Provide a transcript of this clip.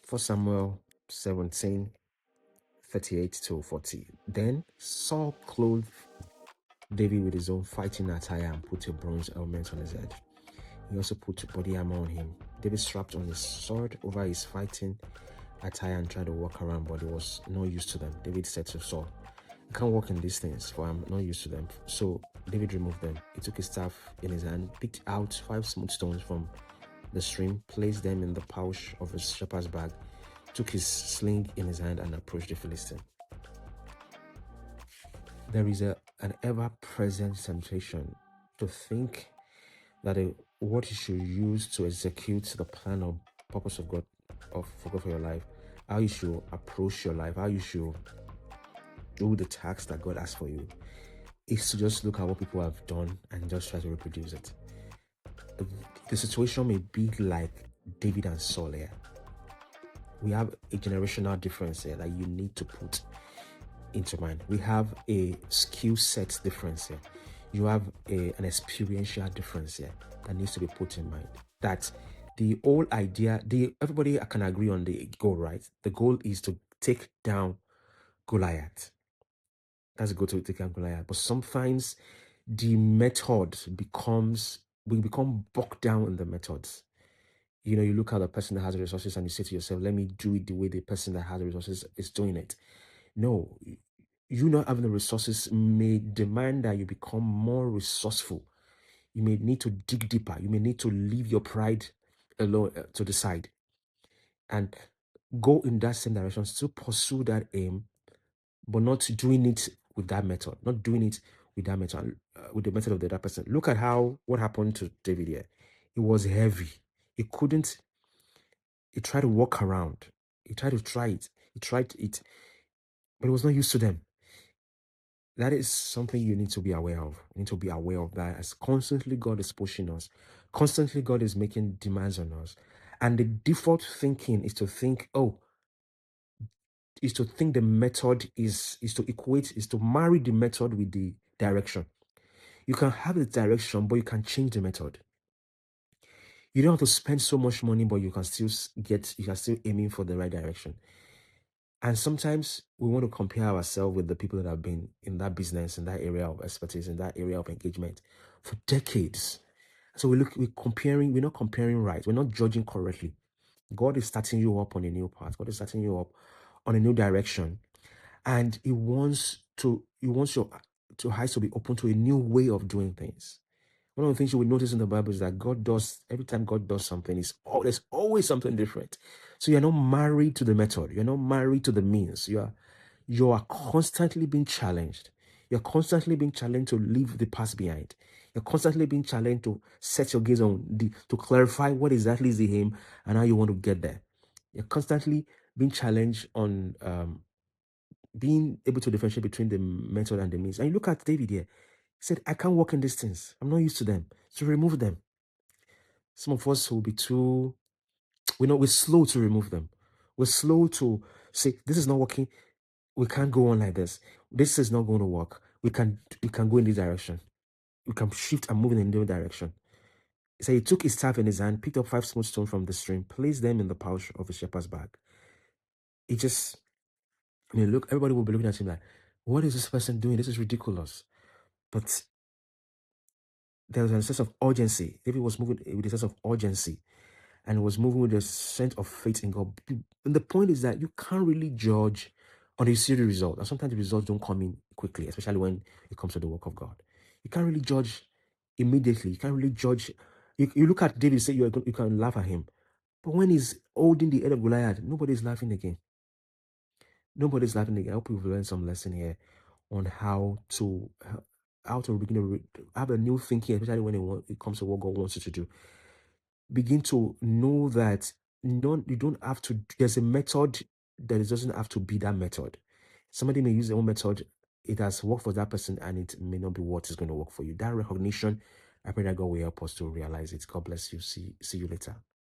1 Samuel 17:38-40. Then Saul clothed David with his own fighting attire and put a bronze helmet on his head. He also put body armor on him. David strapped on his sword over his fighting attire and tried to walk around, but he was not used to them. David said to Saul, "I can't walk in these things, for I'm not used to them." So David removed them. He took his staff in his hand, picked out 5 smooth stones from the stream, placed them in the pouch of his shepherd's bag, took his sling in his hand, and approached the Philistine. There is an ever-present temptation to think that what you should use to execute the plan or purpose of God for your life, how you should approach your life, how you should do the tasks that God has for you, is to just look at what people have done and just try to reproduce it. The situation may be like David and Saul here. We have a generational difference here that you need to put into mind. We have a skill set difference here. You have an experiential difference here that needs to be put in mind. That the whole idea, everybody can agree on the goal, right? The goal is to take down Goliath. That's a goal, to take down Goliath. But sometimes the method we become bogged down in the methods. You know, you look at the person that has the resources and you say to yourself, let me do it the way the person that has the resources is doing it. No, you not having the resources may demand that you become more resourceful. You may need to dig deeper. You may need to leave your pride alone to the side and go in that same direction, still pursue that aim, but not doing it with that method, not doing it with that method, with the method of the other person. Look at what happened to David here. It was heavy. He tried to walk around. He tried to try it. He tried it, but he was not used to them. That is something you need to be aware of. You need to be aware of that, as constantly God is pushing us. Constantly God is making demands on us. And the default thinking is to think, the method is to marry the method with the direction. You can have the direction, but you can change the method. You don't have to spend so much money, but you can still aiming for the right direction. And sometimes we want to compare ourselves with the people that have been in that business, in that area of expertise, in that area of engagement for decades. So we're not comparing right. We're not judging correctly. God is starting you up on a new path. God is starting you up on a new direction. And He wants your eyes to be open to a new way of doing things. One of the things you will notice in the Bible is that every time God does something, there's always something different. So you're not married to the method. You're not married to the means. You are constantly being challenged. You're constantly being challenged to leave the past behind. You're constantly being challenged to set your gaze on to clarify what exactly is the aim and how you want to get there. You're constantly being challenged on being able to differentiate between the method and the means. And you look at David here. He said, I can't walk in these things. I'm not used to them. So remove them. Some of us will be we're slow to remove them. We're slow to say, this is not working. We can't go on like this. This is not going to work. We can go in this direction. We can shift and move in a new direction. So he took his staff in his hand, picked up 5 smooth stones from the stream, placed them in the pouch of his shepherd's bag. Everybody will be looking at him like, what is this person doing? This is ridiculous. But there was a sense of urgency. David was moving with a sense of urgency and was moving with a sense of faith in God. And the point is that you can't really judge until you see the result. And sometimes the results don't come in quickly, especially when it comes to the work of God. You can't really judge immediately. You can't really judge. You look at David, say you can laugh at him. But when he's holding the head of Goliath, nobody's laughing again. Nobody's laughing again. I hope you've learned some lesson here on how to begin to have a new thinking, especially when it comes to what God wants you to do. Begin to know that you don't have to. There's a method that it doesn't have to be that method. Somebody may use their own method. It has worked for that person, and it may not be what is going to work for you. That recognition, I pray that God will help us to realize it. God bless you. See you later.